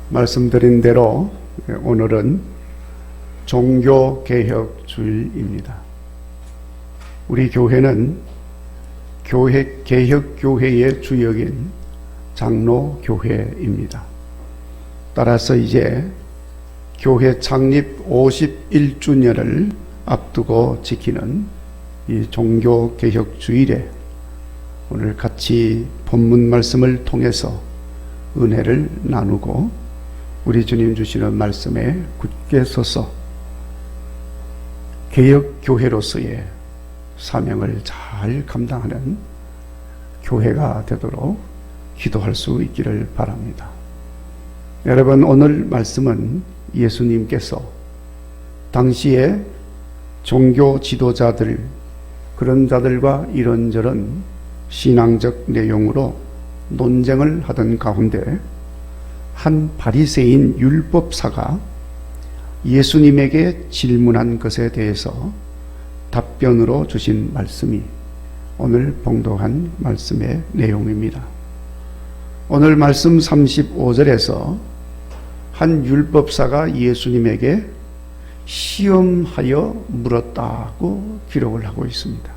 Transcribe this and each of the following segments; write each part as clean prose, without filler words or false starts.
말씀드린 대로 오늘은 종교개혁주일입니다. 우리 교회는 개혁교회의 주역인 장로교회입니다. 따라서 이제 교회 창립 51주년을 앞두고 지키는 이 종교개혁주일에 오늘 같이 본문 말씀을 통해서 은혜를 나누고 우리 주님 주시는 말씀에 굳게 서서 개혁교회로서의 사명을 잘 감당하는 교회가 되도록 기도할 수 있기를 바랍니다. 여러분, 오늘 말씀은 예수님께서 당시에 종교 지도자들, 그런 자들과 이런저런 신앙적 내용으로 논쟁을 하던 가운데 한 바리새인 율법사가 예수님에게 질문한 것에 대해서 답변으로 주신 말씀이 오늘 봉독한 말씀의 내용입니다. 오늘 말씀 35절에서 한 율법사가 예수님에게 시험하여 물었다고 기록을 하고 있습니다.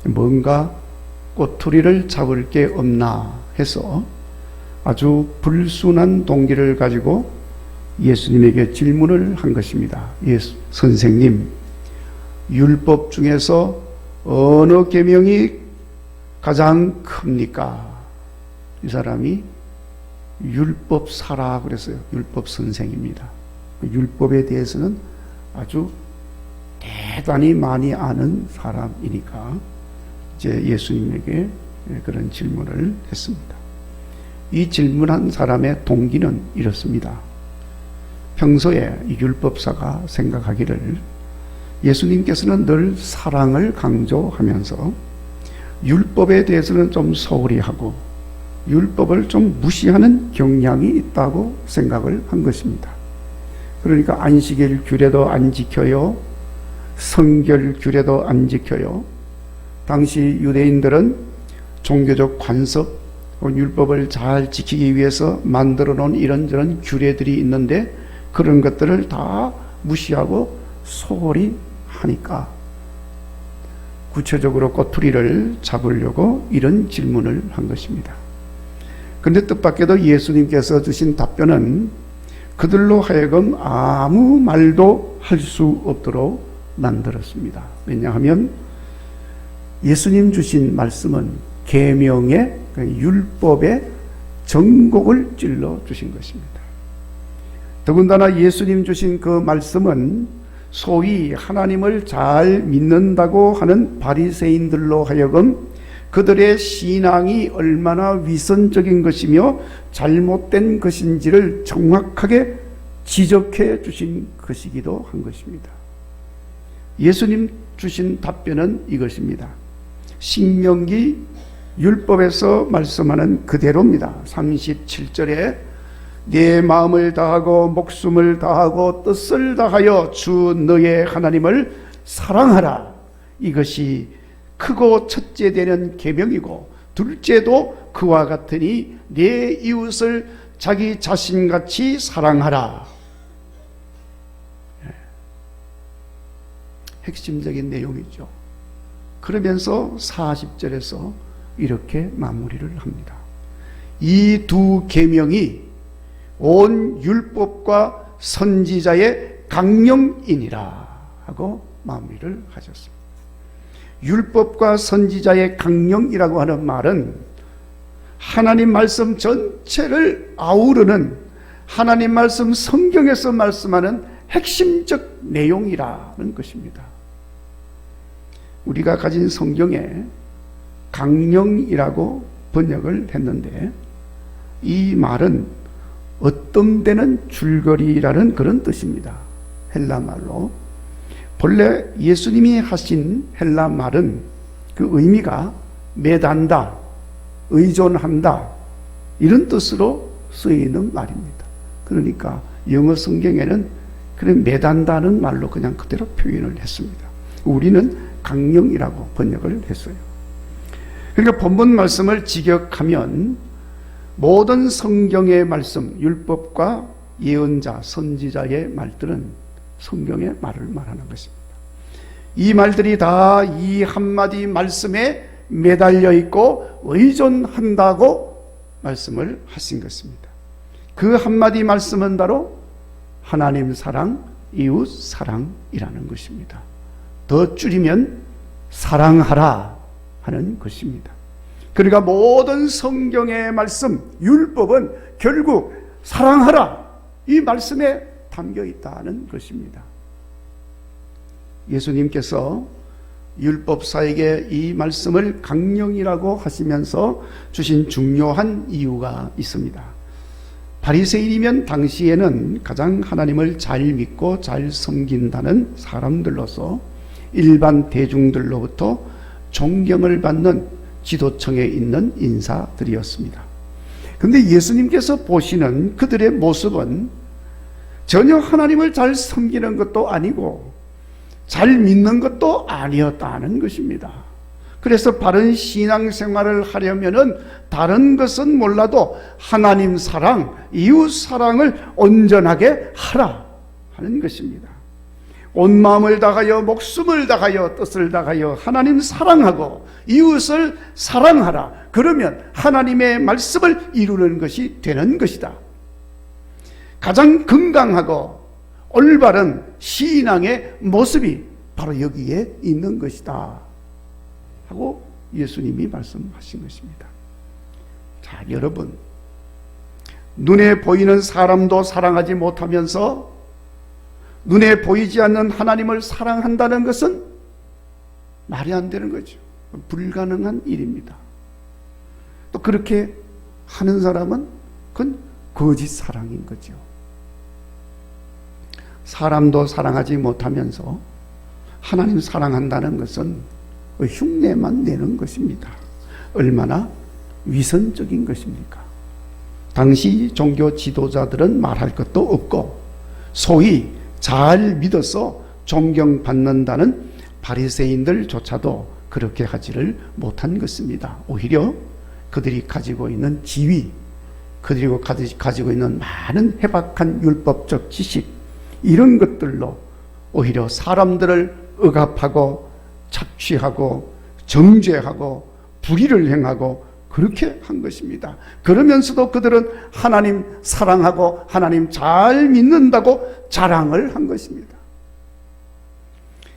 뭔가 꼬투리를 잡을 게 없나 해서 아주 불순한 동기를 가지고 예수님에게 질문을 한 것입니다. 선생님, 율법 중에서 어느 계명이 가장 큽니까? 이 사람이 율법사라 그랬어요. 율법 선생입니다. 율법에 대해서는 아주 대단히 많이 아는 사람이니까 이제 예수님에게 그런 질문을 했습니다. 이 질문한 사람의 동기는 이렇습니다. 평소에 이 율법사가 생각하기를 예수님께서는 늘 사랑을 강조하면서 율법에 대해서는 좀 소홀히 하고 율법을 좀 무시하는 경향이 있다고 생각을 한 것입니다. 그러니까 안식일 규례도 안 지켜요. 성결 규례도 안 지켜요. 당시 유대인들은 종교적 관습, 율법을 잘 지키기 위해서 만들어 놓은 이런저런 규례들이 있는데 그런 것들을 다 무시하고 소홀히 하니까 구체적으로 꼬투리를 잡으려고 이런 질문을 한 것입니다. 그런데 뜻밖에도 예수님께서 주신 답변은 그들로 하여금 아무 말도 할 수 없도록 만들었습니다. 왜냐하면 예수님 주신 말씀은 계명의 율법의 전곡을 찔러 주신 것입니다. 더군다나 예수님 주신 그 말씀은 소위 하나님을 잘 믿는다고 하는 바리새인들로 하여금 그들의 신앙이 얼마나 위선적인 것이며 잘못된 것인지를 정확하게 지적해 주신 것이기도 한 것입니다. 예수님 주신 답변은 이것입니다. 신명기 율법에서 말씀하는 그대로입니다. 37절에 내 마음을 다하고 목숨을 다하고 뜻을 다하여 주 너의 하나님을 사랑하라. 이것이 크고 첫째 되는 계명이고 둘째도 그와 같으니 내 이웃을 자기 자신같이 사랑하라. 핵심적인 내용이죠. 그러면서 40절에서 이렇게 마무리를 합니다. 이 두 계명이 온 율법과 선지자의 강령이니라 하고 마무리를 하셨습니다. 율법과 선지자의 강령이라고 하는 말은 하나님 말씀 전체를 아우르는 하나님 말씀 성경에서 말씀하는 핵심적 내용이라는 것입니다. 우리가 가진 성경에 강령이라고 번역을 했는데 이 말은 어떤 데는 줄거리라는 그런 뜻입니다. 헬라 말로. 본래 예수님이 하신 헬라 말은 그 의미가 매단다, 의존한다 이런 뜻으로 쓰이는 말입니다. 그러니까 영어 성경에는 그런 매단다는 말로 그냥 그대로 표현을 했습니다. 우리는 강령이라고 번역을 했어요. 그러니까 본문 말씀을 직역하면 모든 성경의 말씀, 율법과 예언자, 선지자의 말들은 성경의 말을 말하는 것입니다. 이 말들이 다 이 한마디 말씀에 매달려 있고 의존한다고 말씀을 하신 것입니다. 그 한마디 말씀은 바로 하나님 사랑, 이웃 사랑이라는 것입니다. 더 줄이면 사랑하라 하는 것입니다. 그러니까 모든 성경의 말씀, 율법은 결국 사랑하라 이 말씀에 담겨 있다는 것입니다. 예수님께서 율법사에게 이 말씀을 강령이라고 하시면서 주신 중요한 이유가 있습니다. 바리새인이면 당시에는 가장 하나님을 잘 믿고 잘 섬긴다는 사람들로서 일반 대중들로부터 존경을 받는 지도층에 있는 인사들이었습니다. 그런데 예수님께서 보시는 그들의 모습은 전혀 하나님을 잘 섬기는 것도 아니고 잘 믿는 것도 아니었다는 것입니다. 그래서 바른 신앙생활을 하려면은 다른 것은 몰라도 하나님 사랑, 이웃 사랑을 온전하게 하라 하는 것입니다. 온 마음을 다하여 목숨을 다하여 뜻을 다하여 하나님 사랑하고 이웃을 사랑하라. 그러면 하나님의 말씀을 이루는 것이 되는 것이다. 가장 건강하고 올바른 신앙의 모습이 바로 여기에 있는 것이다 하고 예수님이 말씀하신 것입니다. 자, 여러분, 눈에 보이는 사람도 사랑하지 못하면서 눈에 보이지 않는 하나님을 사랑한다는 것은 말이 안 되는 거죠. 불가능한 일입니다. 또 그렇게 하는 사람은 그건 거짓 사랑인 거죠. 사람도 사랑하지 못하면서 하나님 사랑한다는 것은 흉내만 내는 것입니다. 얼마나 위선적인 것입니까? 당시 종교 지도자들은 말할 것도 없고 소위 잘 믿어서 존경받는다는 바리새인들조차도 그렇게 하지를 못한 것입니다. 오히려 그들이 가지고 있는 지위, 그리고 가지고 있는 많은 해박한 율법적 지식, 이런 것들로 오히려 사람들을 억압하고 착취하고 정죄하고 불의를 행하고 그렇게 한 것입니다. 그러면서도 그들은 하나님 사랑하고 하나님 잘 믿는다고 자랑을 한 것입니다.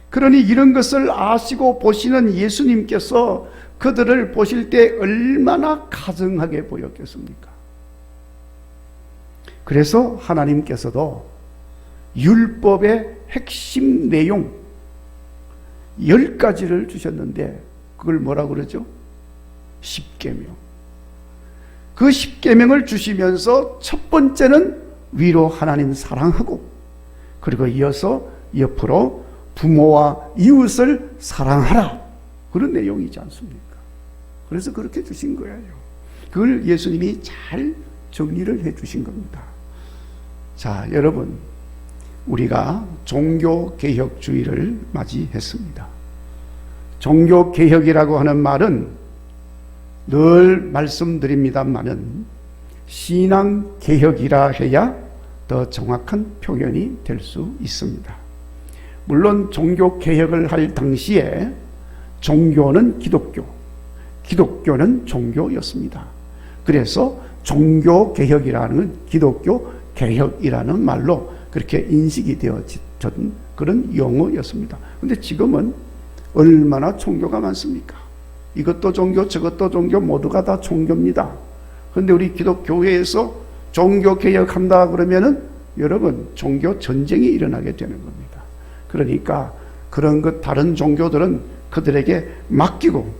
그러니 이런 것을 아시고 보시는 예수님께서 그들을 보실 때 얼마나 가증하게 보였겠습니까? 그래서 하나님께서도 율법의 핵심 내용 10가지를 주셨는데 그걸 뭐라고 그러죠? 10계명. 그 10계명을 주시면서 첫 번째는 위로 하나님 사랑하고, 그리고 이어서 옆으로 부모와 이웃을 사랑하라, 그런 내용이지 않습니까? 그래서 그렇게 주신 거예요. 그걸 예수님이 잘 정리를 해 주신 겁니다. 자, 여러분, 우리가 종교개혁주의를 맞이했습니다. 종교개혁이라고 하는 말은 늘 말씀드립니다만은 신앙개혁이라 해야 더 정확한 표현이 될 수 있습니다. 물론 종교개혁을 할 당시에 종교는 기독교, 기독교는 종교였습니다. 그래서 종교개혁이라는 건 기독교 개혁이라는 말로 그렇게 인식이 되어진 그런 용어였습니다. 그런데 지금은 얼마나 종교가 많습니까? 이것도 종교, 저것도 종교, 모두가 다 종교입니다. 그런데 우리 기독교회에서 종교개혁한다 그러면은 여러분, 종교 전쟁이 일어나게 되는 겁니다. 그러니까 그런 것, 다른 종교들은 그들에게 맡기고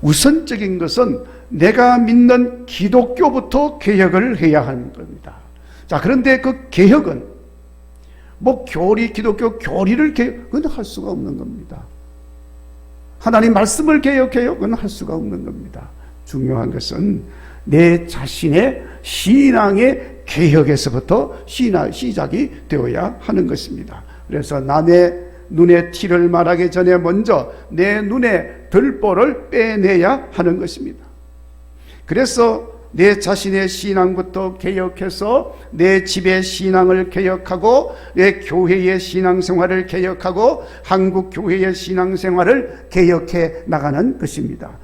우선적인 것은 내가 믿는 기독교부터 개혁을 해야 하는 겁니다. 자, 그런데 그 개혁은 교리, 기독교 교리를 그건 할 수가 없는 겁니다. 하나님 말씀을 개혁해요? 그건 할 수가 없는 겁니다. 중요한 것은 내 자신의 신앙의 개혁에서부터 시작이 되어야 하는 것입니다. 그래서 남의 눈에 티를 말하기 전에 먼저 내 눈에 들보를 빼내야 하는 것입니다. 그래서 내 자신의 신앙부터 개혁해서 내 집의 신앙을 개혁하고 내 교회의 신앙생활을 개혁하고 한국 교회의 신앙생활을 개혁해 나가는 것입니다.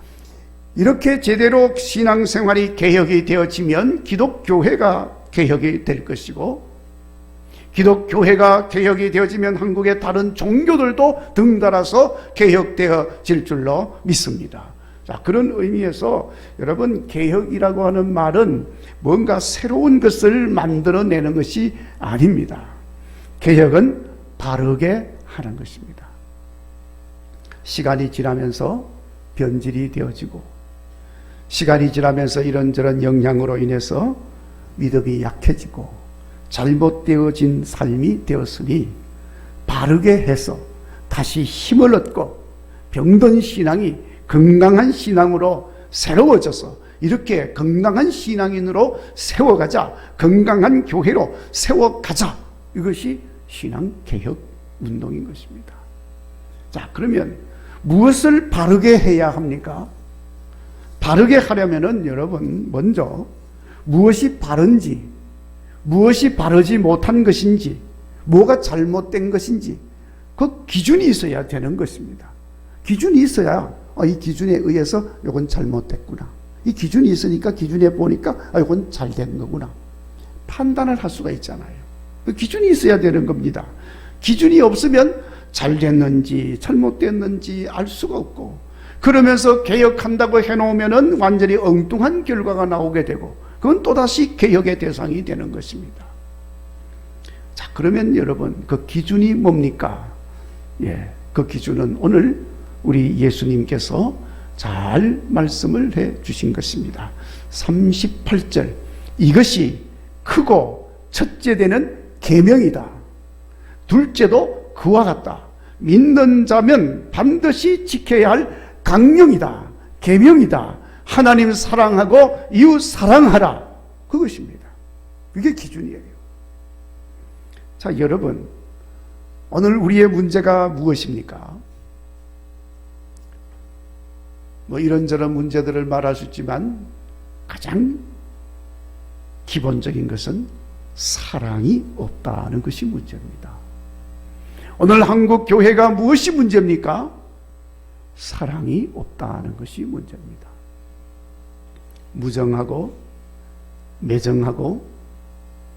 이렇게 제대로 신앙생활이 개혁이 되어지면 기독교회가 개혁이 될 것이고, 기독교회가 개혁이 되어지면 한국의 다른 종교들도 등달아서 개혁되어질 줄로 믿습니다. 자, 그런 의미에서 여러분, 개혁이라고 하는 말은 뭔가 새로운 것을 만들어내는 것이 아닙니다. 개혁은 바르게 하는 것입니다. 시간이 지나면서 변질이 되어지고, 시간이 지나면서 이런저런 영향으로 인해서 믿음이 약해지고 잘못되어진 삶이 되었으니 바르게 해서 다시 힘을 얻고 병든 신앙이 건강한 신앙으로 새로워져서 이렇게 건강한 신앙인으로 세워가자, 건강한 교회로 세워가자, 이것이 신앙개혁 운동인 것입니다. 자, 그러면 무엇을 바르게 해야 합니까? 바르게 하려면은 여러분, 먼저 무엇이 바른지, 무엇이 바르지 못한 것인지, 뭐가 잘못된 것인지 그 기준이 있어야 되는 것입니다. 기준이 있어야 이 기준에 의해서 이건 잘못됐구나, 이 기준이 있으니까 기준에 보니까 이건 잘된 거구나, 판단을 할 수가 있잖아요. 그 기준이 있어야 되는 겁니다. 기준이 없으면 잘됐는지 잘못됐는지 알 수가 없고, 그러면서 개혁한다고 해놓으면은 완전히 엉뚱한 결과가 나오게 되고, 그건 또다시 개혁의 대상이 되는 것입니다. 자, 그러면 여러분, 그 기준이 뭡니까? 그 기준은 오늘 우리 예수님께서 잘 말씀을 해 주신 것입니다. 38절, 이것이 크고 첫째 되는 계명이다. 둘째도 그와 같다. 믿는 자면 반드시 지켜야 할 강령이다, 계명이다. 하나님 사랑하고 이웃 사랑하라, 그것입니다. 그게 기준이에요. 자, 여러분, 오늘 우리의 문제가 무엇입니까? 뭐 이런저런 문제들을 말할 수 있지만 가장 기본적인 것은 사랑이 없다는 것이 문제입니다. 오늘 한국 교회가 무엇이 문제입니까? 사랑이 없다는 것이 문제입니다. 무정하고 매정하고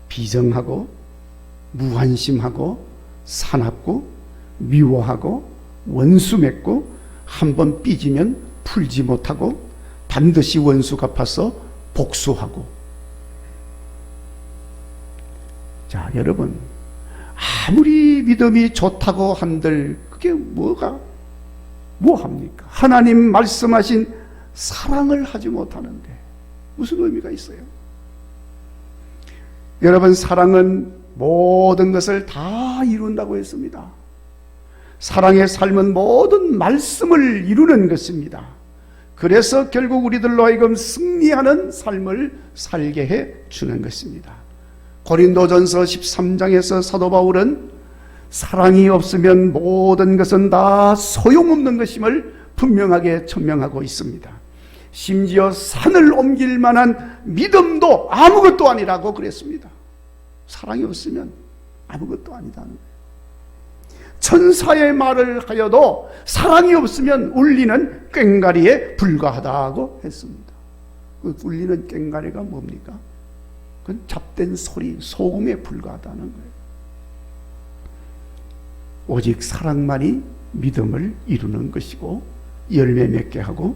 비정하고 무관심하고 사납고 미워하고 원수 맺고 한번 삐지면 풀지 못하고 반드시 원수 갚아서 복수하고. 자, 여러분, 아무리 믿음이 좋다고 한들 그게 뭐합니까? 하나님 말씀하신 사랑을 하지 못하는데 무슨 의미가 있어요? 여러분, 사랑은 모든 것을 다 이룬다고 했습니다. 사랑의 삶은 모든 말씀을 이루는 것입니다. 그래서 결국 우리들로 하여금 승리하는 삶을 살게 해 주는 것입니다. 고린도전서 13장에서 사도 바울은 사랑이 없으면 모든 것은 다 소용없는 것임을 분명하게 천명하고 있습니다. 심지어 산을 옮길 만한 믿음도 아무것도 아니라고 그랬습니다. 사랑이 없으면 아무것도 아니다는 거예요. 천사의 말을 하여도 사랑이 없으면 울리는 꽹과리에 불과하다고 했습니다. 그 울리는 꽹과리가 뭡니까? 그건 잡된 소리, 소음에 불과하다는 거예요. 오직 사랑만이 믿음을 이루는 것이고 열매 맺게 하고,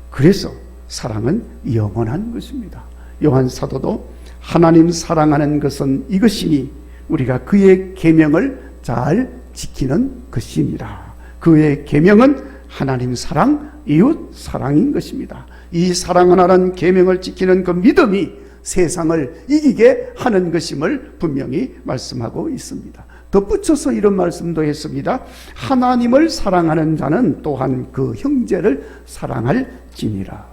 그래서 사랑은 영원한 것입니다. 요한 사도도 하나님 사랑하는 것은 이것이니 우리가 그의 계명을 잘 지키는 것입니다. 그의 계명은 하나님 사랑, 이웃 사랑인 것입니다. 이 사랑 하나라는 계명을 지키는 그 믿음이 세상을 이기게 하는 것임을 분명히 말씀하고 있습니다. 덧붙여서 이런 말씀도 했습니다. 하나님을 사랑하는 자는 또한 그 형제를 사랑할지니라.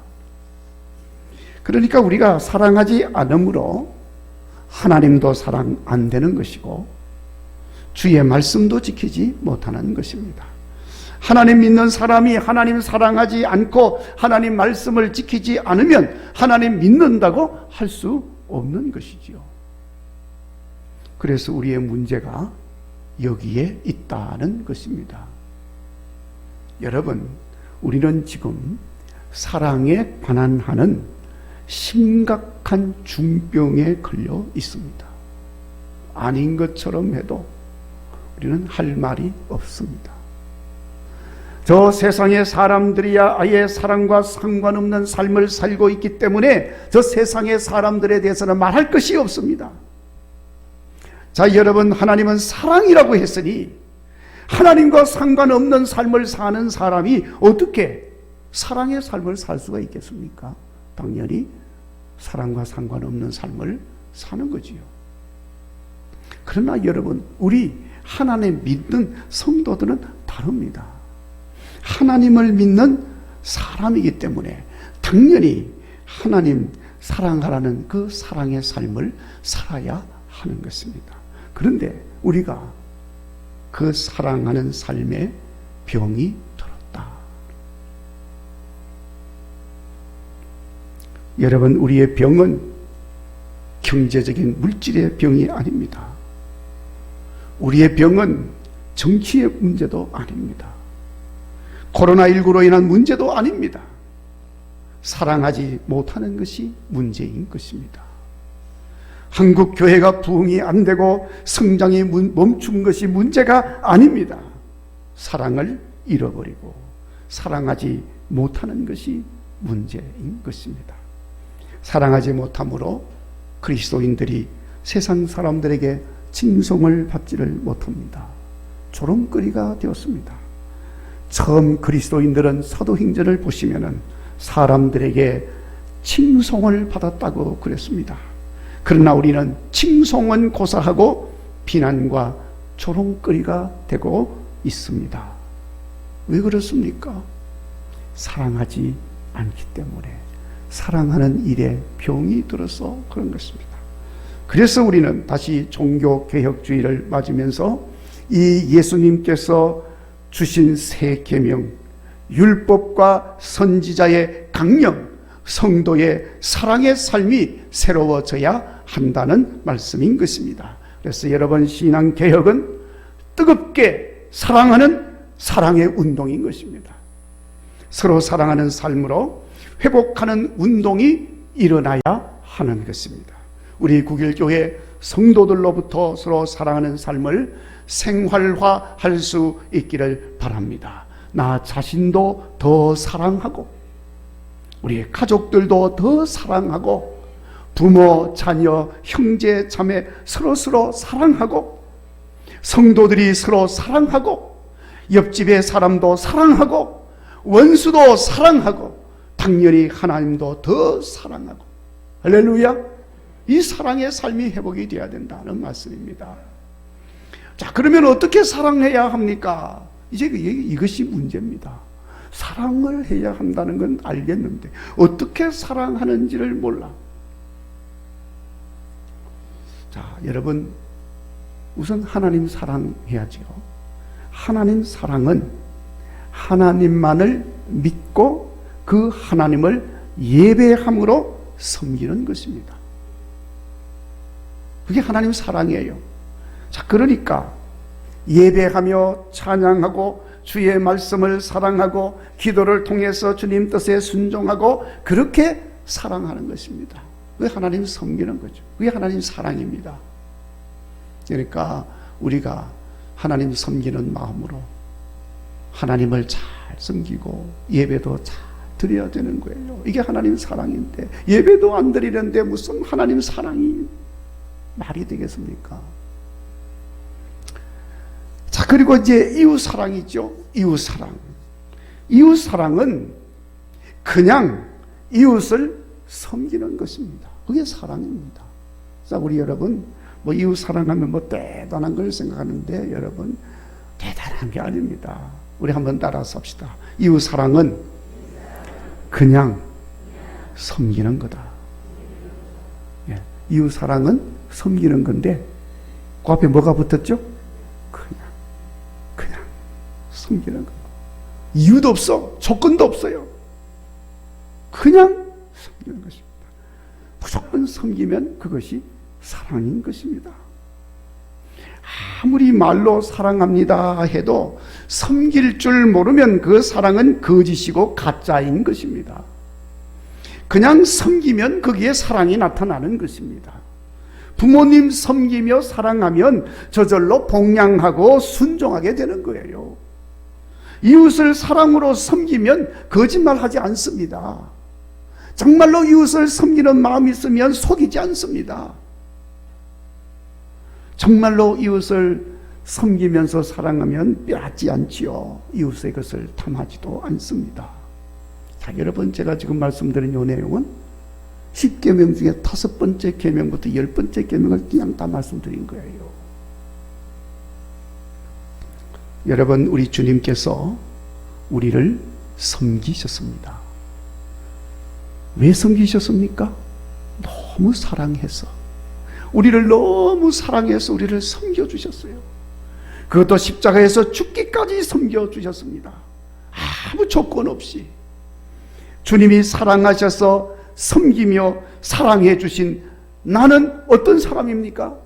그러니까 우리가 사랑하지 않으므로 하나님도 사랑 안 되는 것이고 주의 말씀도 지키지 못하는 것입니다. 하나님 믿는 사람이 하나님 사랑하지 않고 하나님 말씀을 지키지 않으면 하나님 믿는다고 할 수 없는 것이지요. 그래서 우리의 문제가 여기에 있다는 것입니다. 여러분, 우리는 지금 사랑에 반환하는 심각한 중병에 걸려 있습니다. 아닌 것처럼 해도 우리는 할 말이 없습니다. 저 세상의 사람들이야 아예 사랑과 상관없는 삶을 살고 있기 때문에 저 세상의 사람들에 대해서는 말할 것이 없습니다. 자, 여러분, 하나님은 사랑이라고 했으니 하나님과 상관없는 삶을 사는 사람이 어떻게 사랑의 삶을 살 수가 있겠습니까? 당연히 사랑과 상관없는 삶을 사는 거지요. 그러나 여러분, 우리 하나님 믿는 성도들은 다릅니다. 하나님을 믿는 사람이기 때문에 당연히 하나님 사랑하라는 그 사랑의 삶을 살아야 하는 것입니다. 그런데 우리가 그 사랑하는 삶에 병이 들었다. 여러분, 우리의 병은 경제적인 물질의 병이 아닙니다. 우리의 병은 정치의 문제도 아닙니다. 코로나19로 인한 문제도 아닙니다. 사랑하지 못하는 것이 문제인 것입니다. 한국 교회가 부흥이 안 되고 성장이 멈춘 것이 문제가 아닙니다. 사랑을 잃어버리고 사랑하지 못하는 것이 문제인 것입니다. 사랑하지 못함으로 그리스도인들이 세상 사람들에게 칭송을 받지를 못합니다. 조롱거리가 되었습니다. 처음 그리스도인들은 사도행전을 보시면은 사람들에게 칭송을 받았다고 그랬습니다. 그러나 우리는 칭송은 고사하고 비난과 조롱거리가 되고 있습니다. 왜 그렇습니까? 사랑하지 않기 때문에, 사랑하는 일에 병이 들어서 그런 것입니다. 그래서 우리는 다시 종교개혁주의를 맞으면서 이 예수님께서 주신 새 계명, 율법과 선지자의 강령, 성도의 사랑의 삶이 새로워져야 한다는 말씀인 것입니다. 그래서 여러분, 신앙개혁은 뜨겁게 사랑하는 사랑의 운동인 것입니다. 서로 사랑하는 삶으로 회복하는 운동이 일어나야 하는 것입니다. 우리 국일교회 성도들로부터 서로 사랑하는 삶을 생활화할 수 있기를 바랍니다. 나 자신도 더 사랑하고 우리 가족들도 더 사랑하고 부모, 자녀, 형제, 자매 서로 사랑하고 성도들이 서로 사랑하고 옆집의 사람도 사랑하고 원수도 사랑하고 당연히 하나님도 더 사랑하고, 할렐루야! 이 사랑의 삶이 회복이 되어야 된다는 말씀입니다. 자, 그러면 어떻게 사랑해야 합니까? 이제 이것이 문제입니다. 사랑을 해야 한다는 건 알겠는데 어떻게 사랑하는지를 몰라. 자, 여러분, 우선 하나님 사랑해야죠. 하나님 사랑은 하나님만을 믿고 그 하나님을 예배함으로 섬기는 것입니다. 그게 하나님 사랑이에요. 자, 그러니까 예배하며 찬양하고 주의 말씀을 사랑하고 기도를 통해서 주님 뜻에 순종하고 그렇게 사랑하는 것입니다. 그게 하나님 섬기는 거죠. 그게 하나님 사랑입니다. 그러니까 우리가 하나님 섬기는 마음으로 하나님을 잘 섬기고 예배도 잘 드려야 되는 거예요. 이게 하나님 사랑인데 예배도 안 드리는데 무슨 하나님 사랑이 말이 되겠습니까? 자, 그리고 이제 이웃사랑이죠. 이웃사랑. 이웃사랑은 그냥 이웃을 섬기는 것입니다. 그게 사랑입니다. 자, 우리 여러분, 뭐 이웃사랑하면 뭐 대단한 걸 생각하는데 여러분, 대단한 게 아닙니다. 우리 한번 따라서 합시다. 이웃사랑은 그냥 섬기는 거다. 예, 이웃사랑은 섬기는 건데 그 앞에 뭐가 붙었죠? 그냥 섬기는 거. 이유도 없어. 조건도 없어요. 그냥 섬기는 것입니다. 무조건 섬기면 그것이 사랑인 것입니다. 아무리 말로 사랑합니다 해도 섬길 줄 모르면 그 사랑은 거짓이고 가짜인 것입니다. 그냥 섬기면 거기에 사랑이 나타나는 것입니다. 부모님 섬기며 사랑하면 저절로 복양하고 순종하게 되는 거예요. 이웃을 사랑으로 섬기면 거짓말하지 않습니다. 정말로 이웃을 섬기는 마음이 있으면 속이지 않습니다. 정말로 이웃을 섬기면서 사랑하면 빼앗지 않지요. 이웃의 것을 탐하지도 않습니다. 자, 여러분, 제가 지금 말씀드린 이 내용은 10계명 중에 5번째 계명부터 10번째 계명을 그냥 다 말씀드린 거예요. 여러분, 우리 주님께서 우리를 섬기셨습니다. 왜 섬기셨습니까? 너무 사랑해서, 우리를 너무 사랑해서 우리를 섬겨주셨어요. 그것도 십자가에서 죽기까지 섬겨주셨습니다. 아무 조건 없이. 주님이 사랑하셔서 섬기며 사랑해 주신 나는 어떤 사람입니까?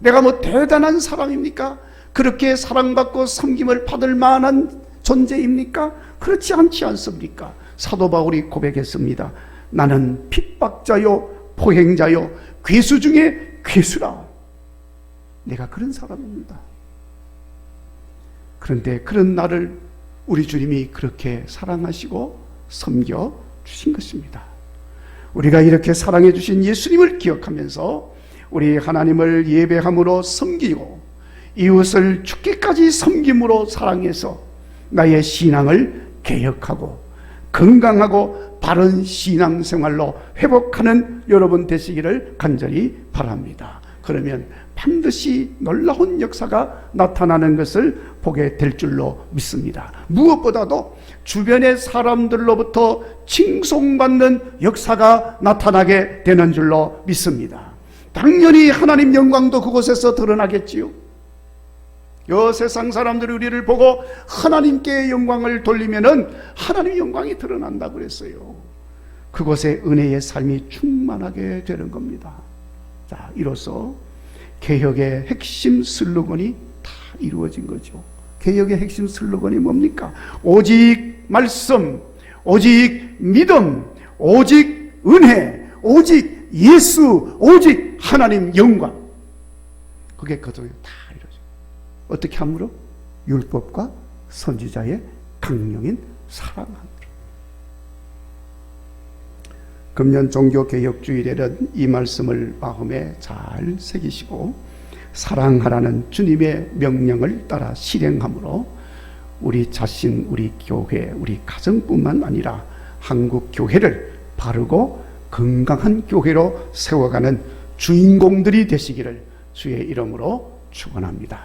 내가 뭐 대단한 사람입니까? 그렇게 사랑받고 섬김을 받을 만한 존재입니까? 그렇지 않지 않습니까? 사도 바울이 고백했습니다. 나는 핍박자요 포행자요 괴수 중에 괴수라. 내가 그런 사람입니다. 그런데 그런 나를 우리 주님이 그렇게 사랑하시고 섬겨 주신 것입니다. 우리가 이렇게 사랑해 주신 예수님을 기억하면서 우리 하나님을 예배함으로 섬기고 이웃을 죽기까지 섬김으로 사랑해서 나의 신앙을 개혁하고 건강하고 바른 신앙생활로 회복하는 여러분 되시기를 간절히 바랍니다. 그러면 반드시 놀라운 역사가 나타나는 것을 보게 될 줄로 믿습니다. 무엇보다도 주변의 사람들로부터 칭송받는 역사가 나타나게 되는 줄로 믿습니다. 당연히 하나님 영광도 그곳에서 드러나겠지요. 이 세상 사람들이 우리를 보고 하나님께 영광을 돌리면은 하나님의 영광이 드러난다고 그랬어요. 그곳에 은혜의 삶이 충만하게 되는 겁니다. 자, 이로써 개혁의 핵심 슬로건이 다 이루어진 거죠. 개혁의 핵심 슬로건이 뭡니까? 오직 말씀, 오직 믿음, 오직 은혜, 오직 예수, 오직 하나님 영광. 그게 그중에 다 이루어져요. 어떻게 함으로? 율법과 선지자의 강령인 사랑함으로. 금년 종교개혁주일에는 이 말씀을 마음에 잘 새기시고 사랑하라는 주님의 명령을 따라 실행함으로 우리 자신, 우리 교회, 우리 가정뿐만 아니라 한국 교회를 바르고 건강한 교회로 세워가는 주인공들이 되시기를 주의 이름으로 축원합니다.